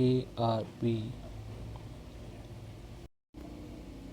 ARB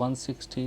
160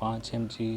5 mg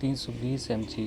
320 mg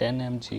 10 mg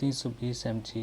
320 mg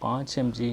5 mg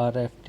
RFT